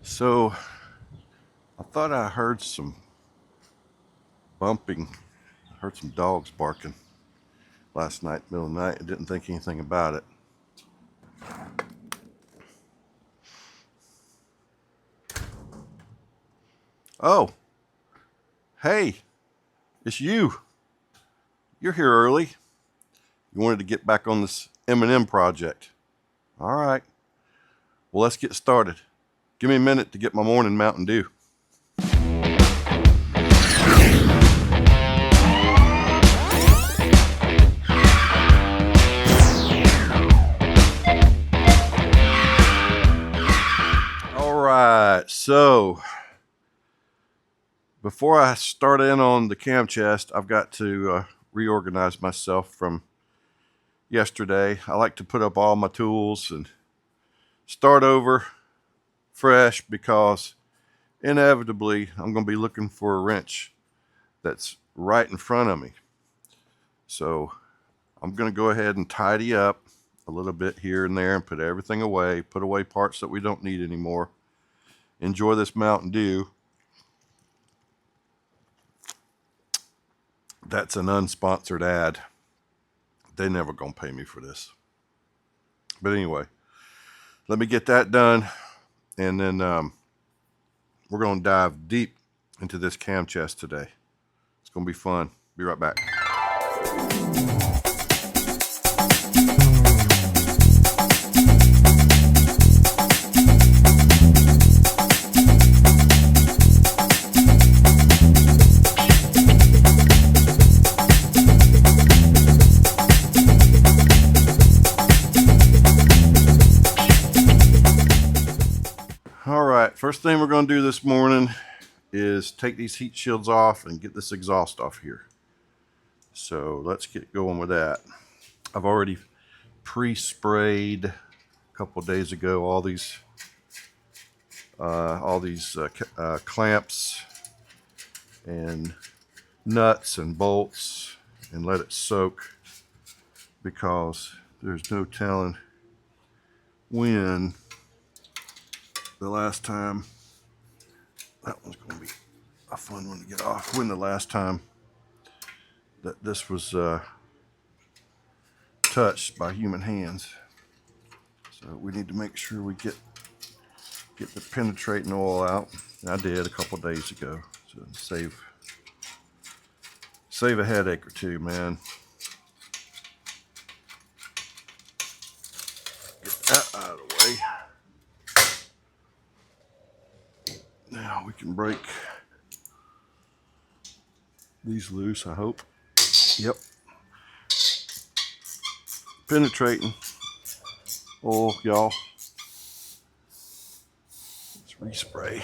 So I thought I heard some bumping. I heard some dogs barking last night, middle of the night. I didn't think anything about it. Oh, hey, it's you. You're here early. You wanted to get back on this M&M project. All right. Well, let's get started. Give me a minute to get my morning Mountain Dew. All right, so before I start in on the cam chest, I've got to reorganize myself from yesterday. I like to put up all my tools and start over fresh because inevitably I'm going to be looking for a wrench that's right in front of me. So I'm going to go ahead and tidy up a little bit here and there and put everything away, put away parts that we don't need anymore. Enjoy this Mountain Dew. That's an unsponsored ad. They're never going to pay me for this. But anyway, let me get that done. And then we're going to dive deep into this cam chest today. It's going to be fun. Be right back. First thing we're going to do this morning is take these heat shields off and get this exhaust off here. So let's get going with that. I've already pre-sprayed a couple of days ago all these clamps and nuts and bolts and let it soak, because there's no telling when the last time, that one's going to be a fun one to get off, when the last time that this was touched by human hands. So we need to make sure we get the penetrating oil out. And I did a couple days ago, so save a headache or two, man. Get that out of the way. Now we can break these loose, I hope. Yep. Penetrating oil, y'all. Let's respray.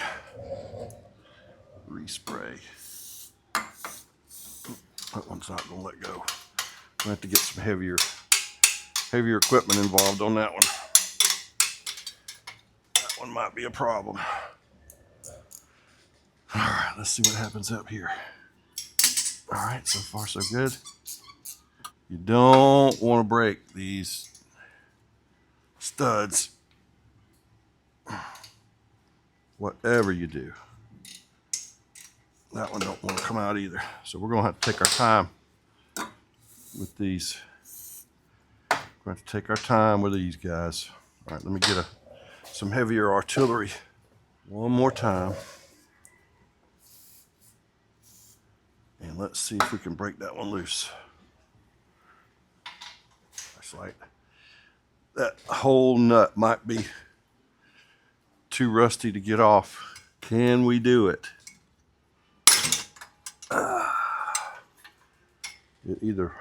That one's not gonna let go. I have to get some heavier equipment involved on that one. That one might be a problem. All right, let's see what happens up here. All right, so far so good. You don't want to break these studs, whatever you do. That one don't want to come out either. So we're going to have to take our time with these. We're going to have to take our time with these guys. All right, let me get some heavier artillery one more time. And let's see if we can break that one loose. It's like that whole nut might be too rusty to get off. Can we do it? It either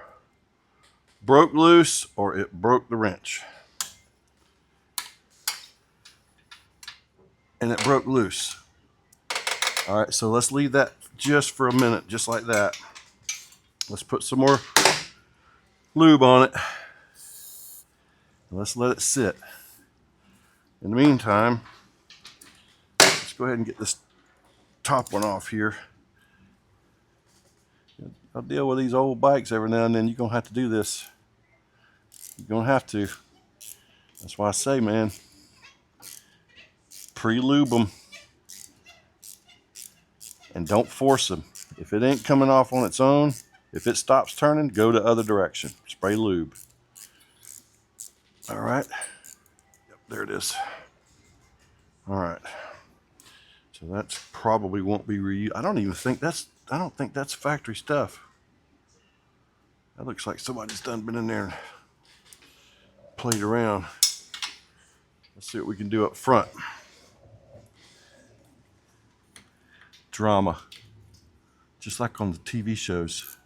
broke loose or it broke the wrench. And it broke loose. All right, so let's leave that just for a minute, just like that. Let's put some more lube on it. Let's let it sit. In the meantime, let's go ahead and get this top one off here. I'll deal with these old bikes every now and then. You're going to have to do this. You're going to have to. That's why I say, man, pre-lube them. and don't force them. If it ain't coming off on its own, if it stops turning, go the other direction. Spray lube. All right. Yep, there it is. All right. So that's probably won't be reused. I don't think that's factory stuff. That looks like somebody's been in there and played around. Let's see what we can do up front. Drama. Just like on the TV shows.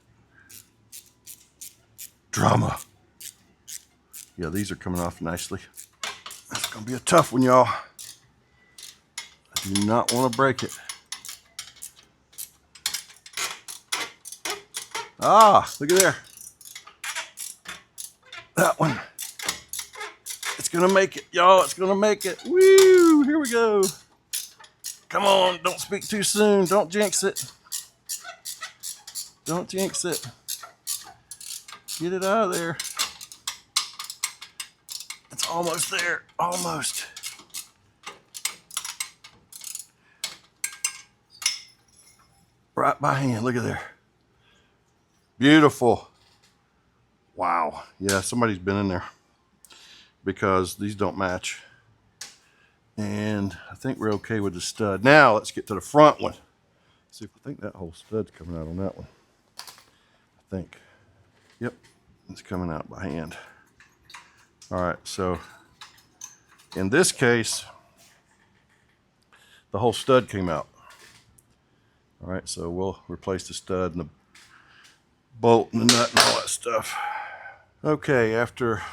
Drama. Yeah, these are coming off nicely. It's gonna be a tough one, y'all. I do not want to break it. Ah, look at there. That one. It's gonna make it, y'all. It's gonna make it. Woo! Here we go. Come on, don't speak too soon. Don't jinx it. Don't jinx it. Get it out of there. It's almost there. Almost. Right by hand. Look at there. Beautiful. Wow. Yeah, somebody's been in there because these don't match. And I think we're okay with the stud. Now let's get to the front one. See if I think that whole stud's coming out on that one. I think. Yep, it's coming out by hand. All right, so in this case, the whole stud came out. All right, so we'll replace the stud and the bolt and the nut and all that stuff. Okay, after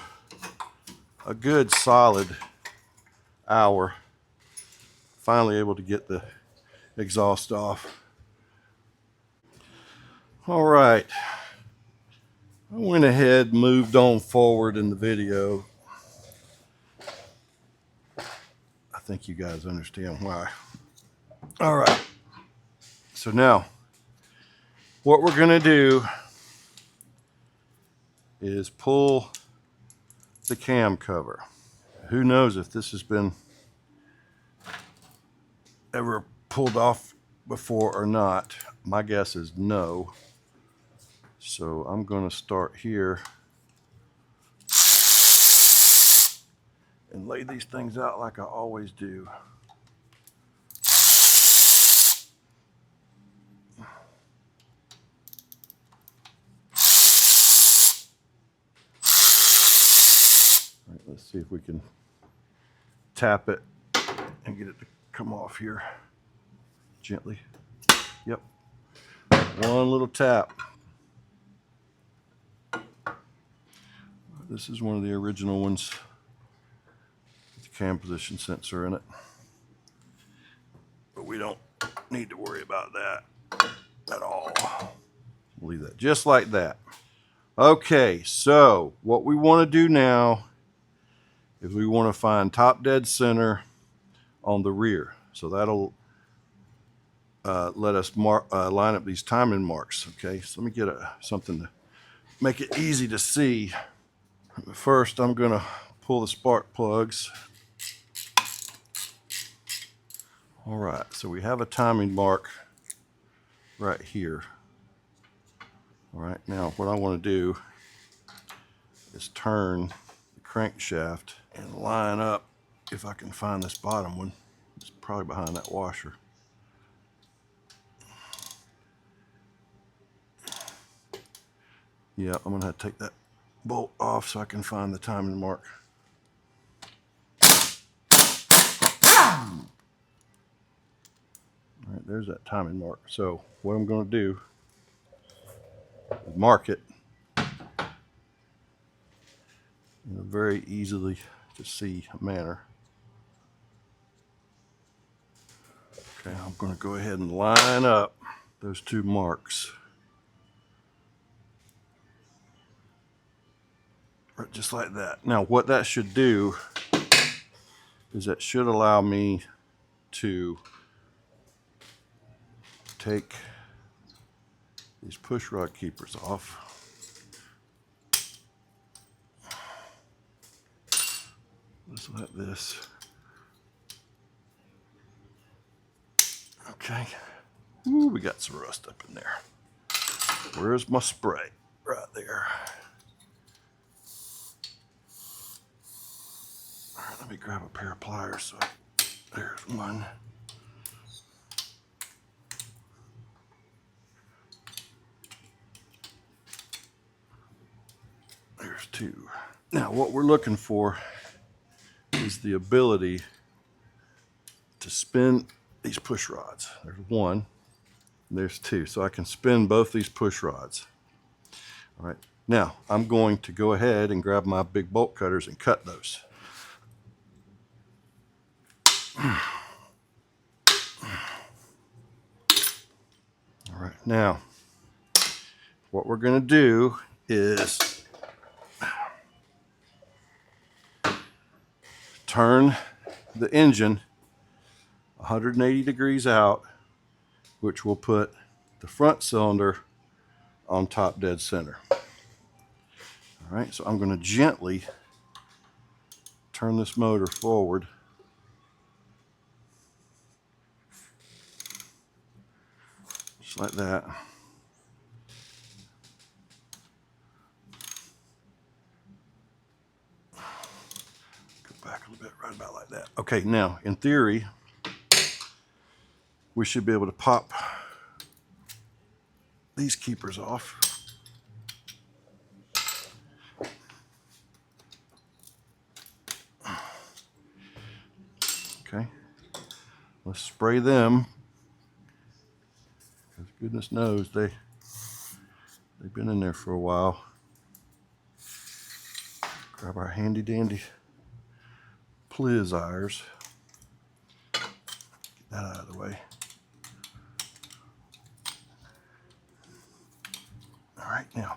a good solid hour, finally able to get the exhaust off. All right, I went ahead, moved on forward in the video. I think you guys understand why. All right, so now what we're gonna do is pull the cam cover. Who knows if this has been ever pulled off before or not. My guess is no. So I'm going to start here and lay these things out like I always do. All right, let's see if we can tap it and get it to come off here gently. Yep. One little tap. This is one of the original ones with the cam position sensor in it. But we don't need to worry about that at all. We'll leave that just like that. Okay, so what we want to do now is we want to find top dead center on the rear. So that'll let us line up these timing marks. Okay, so let me get something to make it easy to see. First, I'm going to pull the spark plugs. All right, so we have a timing mark right here. All right, now what I want to do is turn the crankshaft and line up, if I can find this bottom one. It's probably behind that washer. Yeah, I'm going to have to take that bolt off so I can find the timing mark. All right, there's that timing mark. So what I'm going to do is mark it in a very easily to see manner. Okay, I'm going to go ahead and line up those two marks. Right, just like that. Now what that should do is that should allow me to take these push rod keepers off. Just like this. Okay. Ooh, we got some rust up in there. Where's my spray? Right there. All right, let me grab a pair of pliers. So there's one. There's two. Now what we're looking for is the ability to spin these push rods. There's one, and there's two. So I can spin both these push rods. All right, now I'm going to go ahead and grab my big bolt cutters and cut those. All right, now what we're going to do is turn the engine 180 degrees out, which will put the front cylinder on top dead center. All right, so I'm going to gently turn this motor forward. Just like that. Go back a little bit, right about like that. Okay, now in theory, we should be able to pop these keepers off. Okay, let's spray them. Because goodness knows they've been in there for a while. Grab our handy dandy pliers. Get that out of the way. All right, now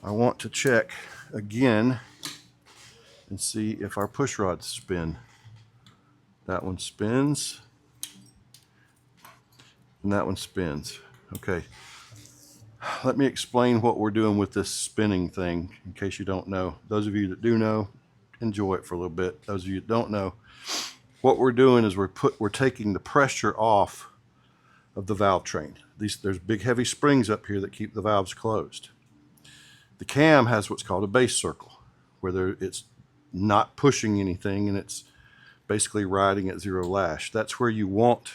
I want to check again and see if our push rods spin. That one spins, and that one spins. Okay, let me explain what we're doing with this spinning thing in case you don't know. Those of you that do know, enjoy it for a little bit. Those of you that don't know, what we're doing is we're taking the pressure off of the valve train. There's big heavy springs up here that keep the valves closed. The cam has what's called a base circle, where it's not pushing anything and it's basically riding at zero lash. That's where you want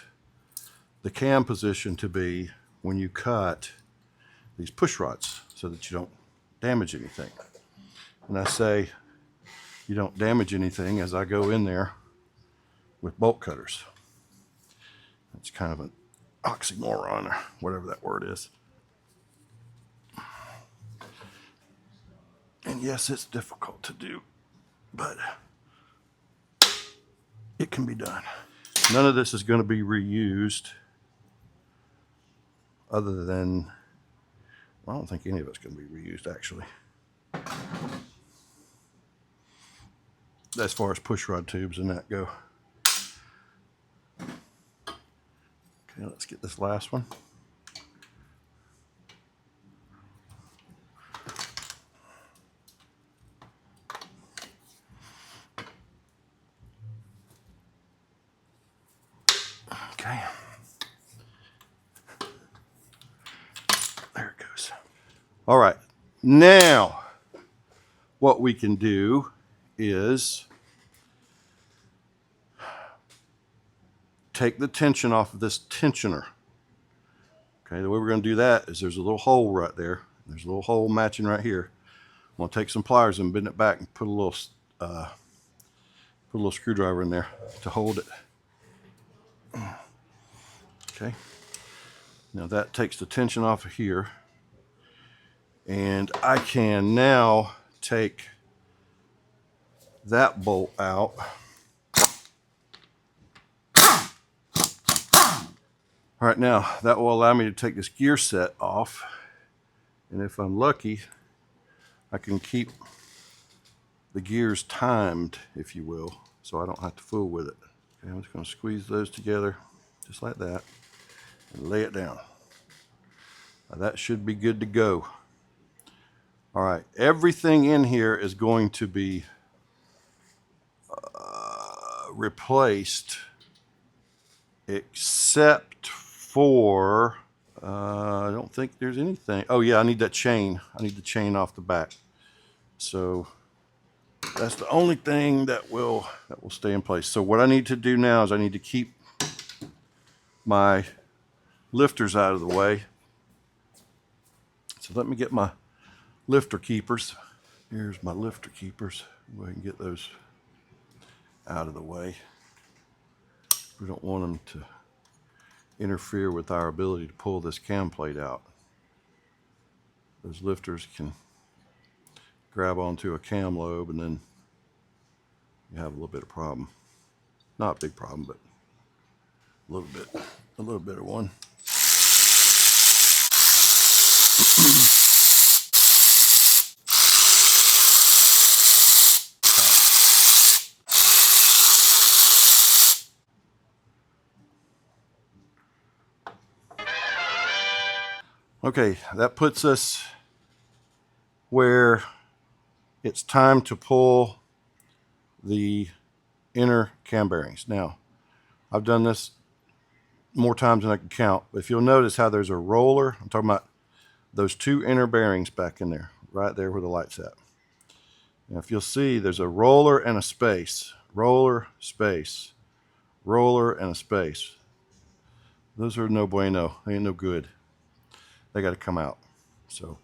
the cam position to be when you cut these push rods, so that you don't damage anything. And I say you don't damage anything as I go in there with bolt cutters. It's kind of an oxymoron or whatever that word is. And yes, it's difficult to do, but it can be done. None of this is going to be reused other than, well, I don't think any of it's going to be reused actually. As far as push rod tubes and that go. Okay, let's get this last one. Okay. There it goes. All right. Now, what we can do is take the tension off of this tensioner. Okay, the way we're going to do that is there's a little hole right there. There's a little hole matching right here. I'm going to take some pliers and bend it back and put a little screwdriver in there to hold it. Okay. Now that takes the tension off of here. And I can now take that bolt out. All right, now that will allow me to take this gear set off. And if I'm lucky, I can keep the gears timed, if you will, so I don't have to fool with it. Okay, I'm just going to squeeze those together just like that and lay it down. Now that should be good to go. All right, everything in here is going to be replaced except for, I don't think there's anything. Oh yeah, I need that chain. I need the chain off the back. So that's the only thing that will stay in place. So what I need to do now is I need to keep my lifters out of the way. So let me get my lifter keepers. Here's my lifter keepers. Go ahead and get those out of the way. We don't want them to interfere with our ability to pull this cam plate out. Those lifters can grab onto a cam lobe and then you have a little bit of problem. Not a big problem, but a little bit of one. Okay, that puts us where it's time to pull the inner cam bearings. Now, I've done this more times than I can count, but if you'll notice how there's a roller, I'm talking about those two inner bearings back in there, right there where the light's at. Now, if you'll see, there's a roller and a space, roller, space, roller, and a space. Those are no bueno, they ain't no good. They got to come out. So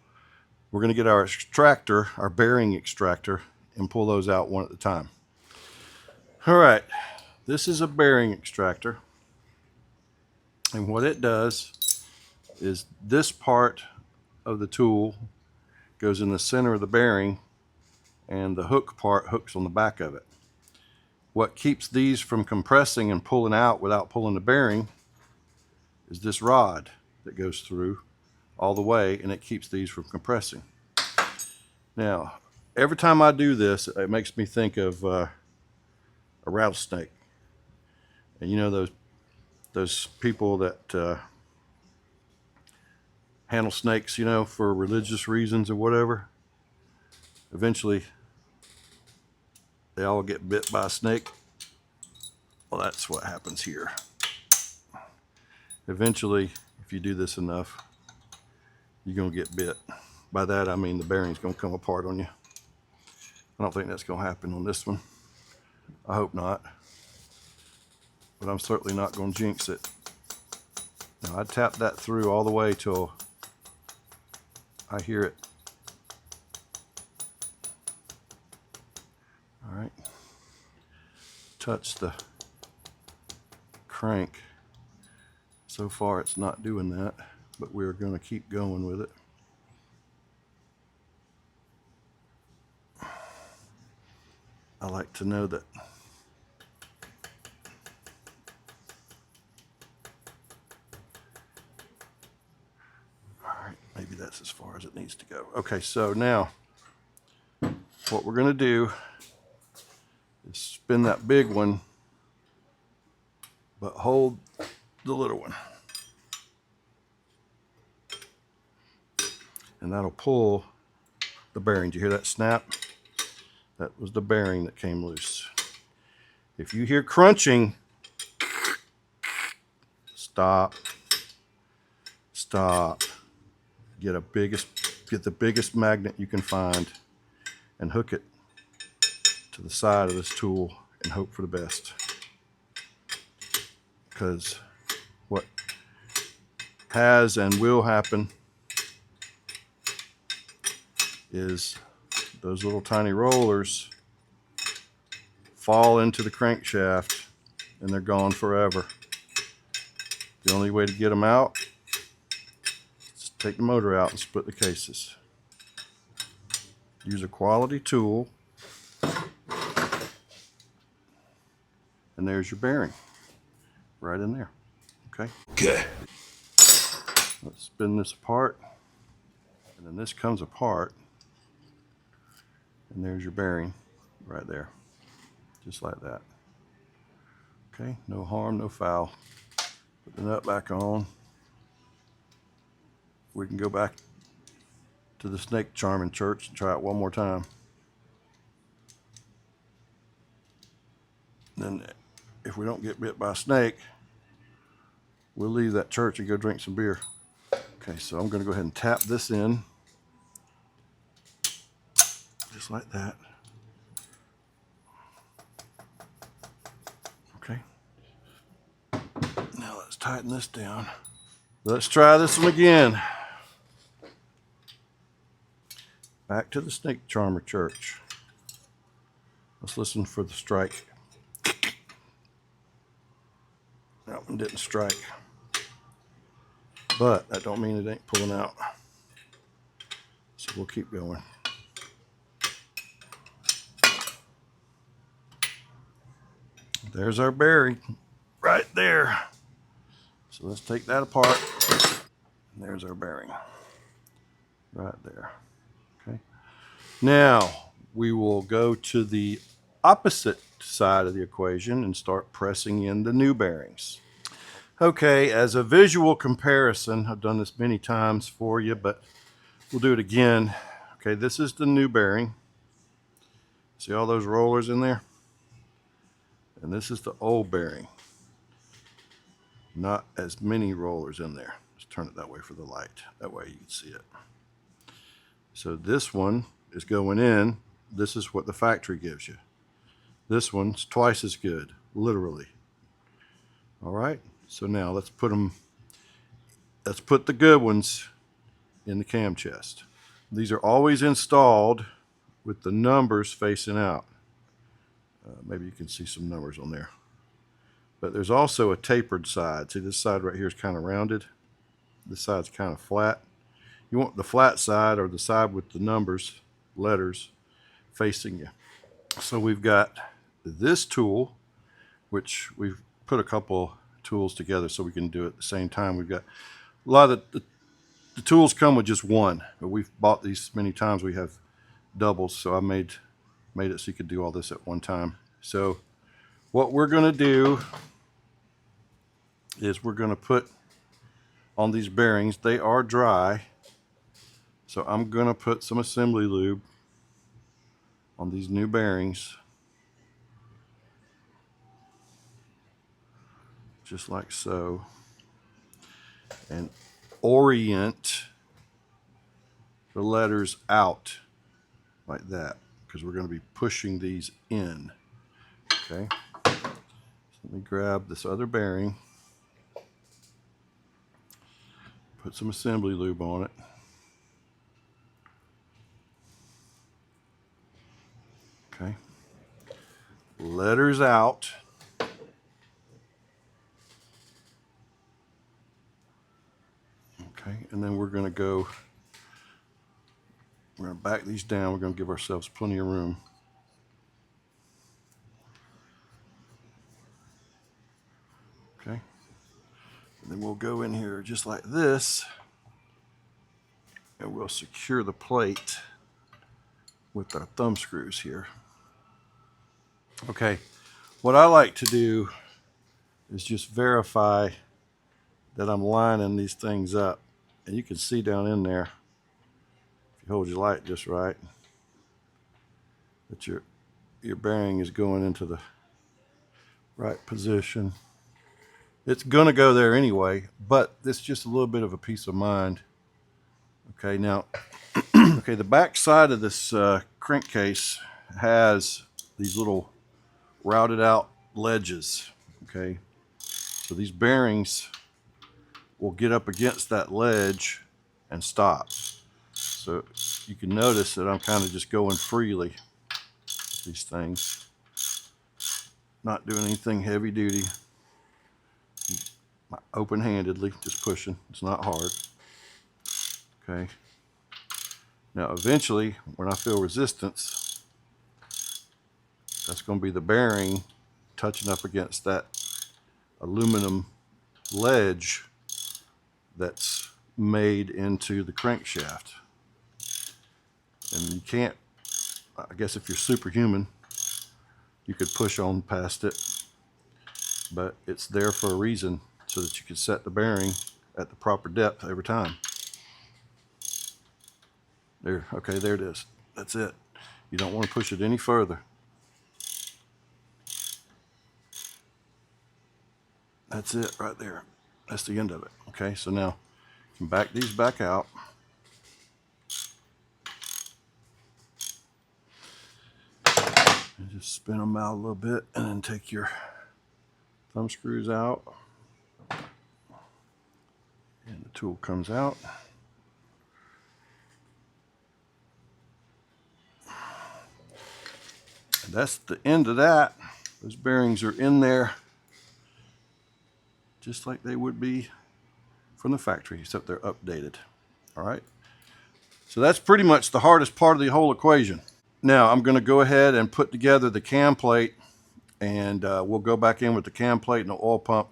we're going to get our extractor, our bearing extractor, and pull those out one at a time. All right, this is a bearing extractor. And what it does is this part of the tool goes in the center of the bearing and the hook part hooks on the back of it. What keeps these from compressing and pulling out without pulling the bearing is this rod that goes through all the way, and it keeps these from compressing. Now, every time I do this, it makes me think of a rattlesnake. And you know those people that handle snakes, you know, for religious reasons or whatever. Eventually, they all get bit by a snake. Well, that's what happens here. Eventually, if you do this enough, you're gonna get bit. By that, I mean the bearing's gonna come apart on you. I don't think that's gonna happen on this one. I hope not. But I'm certainly not gonna jinx it. Now, I tap that through all the way till I hear it. All right. Touch the crank. So far, it's not doing that, but we're going to keep going with it. I like to know that all right, maybe that's as far as it needs to go. Okay, so now what we're going to do is spin that big one, but hold the little one. And that'll pull the bearing. Do you hear that snap? That was the bearing that came loose. If you hear crunching, stop. Stop. Get the biggest magnet you can find and hook it to the side of this tool and hope for the best. Because what has and will happen is those little tiny rollers fall into the crankshaft and they're gone forever. The only way to get them out is to take the motor out and split the cases. Use a quality tool, and there's your bearing right in there. Okay? Okay. Let's spin this apart, and then this comes apart, and there's your bearing right there, just like that. Okay, no harm, no foul. Put the nut back on. We can go back to the snake charming church and try it one more time. Then if we don't get bit by a snake, we'll leave that church and go drink some beer. Okay, so I'm going to go ahead and tap this in. Just like that. Okay. Now let's tighten this down. Let's try this one again. Back to the Snake Charmer Church. Let's listen for the strike. That one didn't strike. But that don't mean it ain't pulling out. So we'll keep going. There's our bearing right there. So let's take that apart. And there's our bearing right there. Okay. Now we will go to the opposite side of the equation and start pressing in the new bearings. Okay, as a visual comparison, I've done this many times for you, but we'll do it again. Okay, this is the new bearing. See all those rollers in there? And this is the old bearing. Not as many rollers in there. Let's turn it that way for the light. That way you can see it. So this one is going in. This is what the factory gives you. This one's twice as good, literally. All right, so now let's put the good ones in the cam chest. These are always installed with the numbers facing out. Maybe you can see some numbers on there. But there's also a tapered side. See, this side right here is kind of rounded. This side's kind of flat. You want the flat side or the side with the numbers, letters, facing you. So we've got this tool, which we've put a couple tools together so we can do it at the same time. We've got a lot of the tools come with just one, but we've bought these many times. We have doubles, so I made it so you could do all this at one time. So what we're going to do is we're going to put on these bearings. They are dry, so I'm going to put some assembly lube on these new bearings, just like so, and orient the letters out like that, because we're going to be pushing these in. Okay, so let me grab this other bearing, put some assembly lube on it. Okay, letters out. Okay, and then we're going to back these down. We're going to give ourselves plenty of room. Okay, and then we'll go in here just like this, and we'll secure the plate with our thumb screws here. Okay, what I like to do is just verify that I'm lining these things up. And you can see down in there, if you hold your light just right, that your bearing is going into the right position. It's going to go there anyway, but it's just a little bit of a peace of mind. Okay, now, okay, the back side of this crankcase has these little routed out ledges. Okay, so these bearings will get up against that ledge and stop. So you can notice that I'm kind of just going freely with these things, not doing anything heavy duty, open-handedly, just pushing. It's not hard. Okay, now eventually when I feel resistance, that's going to be the bearing touching up against that aluminum ledge that's made into the crankshaft. And you can't, I guess if you're superhuman, you could push on past it, but it's there for a reason, so that you can set the bearing at the proper depth every time. There, okay, there it is. That's it. You don't want to push it any further. That's it right there. That's the end of it. Okay, so now you can back these back out. And just spin them out a little bit, and then take your thumb screws out. And the tool comes out. And that's the end of that. Those bearings are in there just like they would be from the factory, except they're updated. All right. So that's pretty much the hardest part of the whole equation. Now I'm going to go ahead and put together the cam plate, and we'll go back in with the cam plate and the oil pump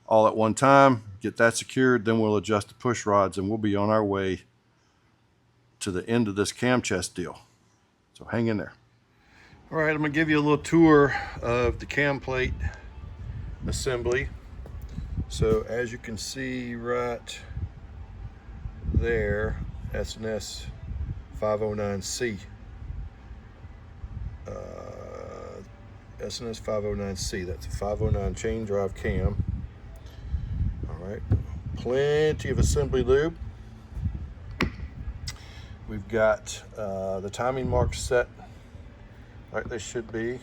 all at one time, get that secured, then we'll adjust the push rods, and we'll be on our way to the end of this cam chest deal. So hang in there. All right, I'm going to give you a little tour of the cam plate assembly. So as you can see right there, S&S 509C. S&S 509C, that's a 509 chain drive cam. All right, plenty of assembly lube. We've got the timing marks set like they should be.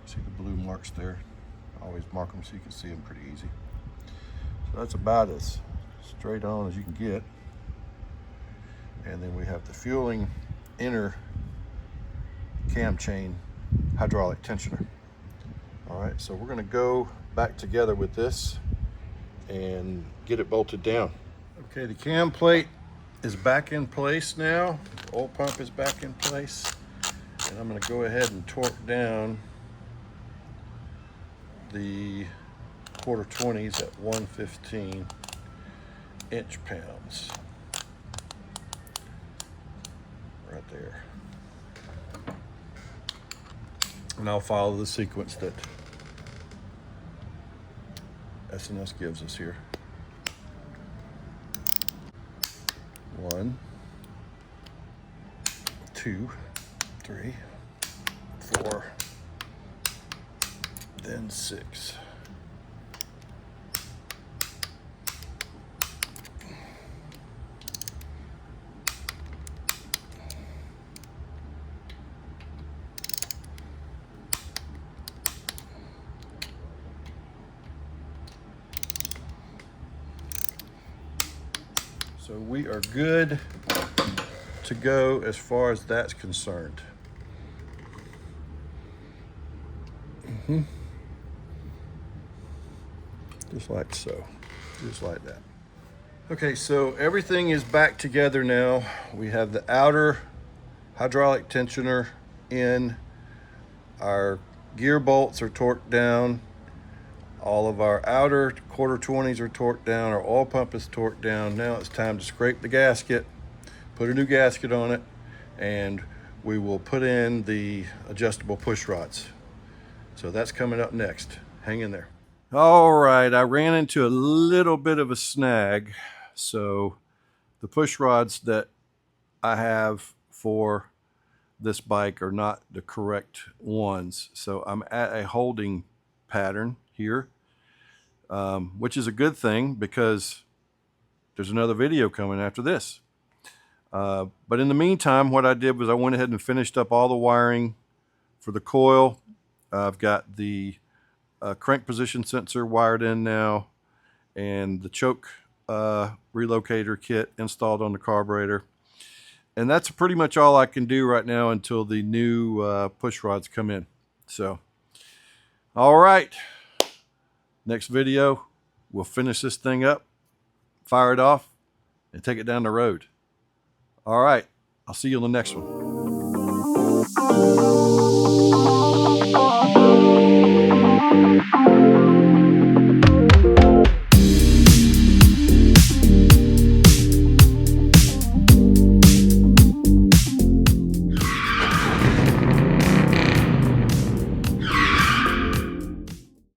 See the blue marks there? I always mark them so you can see them pretty easy. So that's about as straight on as you can get. And then we have the fueling inner cam chain hydraulic tensioner. All right, so we're gonna go back together with this and get it bolted down. Okay, the cam plate is back in place now. The oil pump is back in place. And I'm gonna go ahead and torque down the 1/4-20s at 115 inch-pounds. Right there. And I'll follow the sequence that S&S gives us here. 1, 2, 3, 4, then 6. So we are good to go as far as that's concerned. Just like so, just like that. Okay, so everything is back together now. We have the outer hydraulic tensioner in. Our gear bolts are torqued down. All of our outer 1/4-20s are torqued down. Our oil pump is torqued down. Now it's time to scrape the gasket, put a new gasket on it, and we will put in the adjustable push rods. So that's coming up next. Hang in there. All right, I ran into a little bit of a snag. So the push rods that I have for this bike are not the correct ones. So I'm at a holding pattern here, which is a good thing because there's another video coming after this. But in the meantime, what I did was I went ahead and finished up all the wiring for the coil. I've got the crank position sensor wired in now, and the choke relocator kit installed on the carburetor. And that's pretty much all I can do right now until the new push rods come in. So, all right. Next video, we'll finish this thing up, fire it off, and take it down the road. All right. I'll see you on the next one.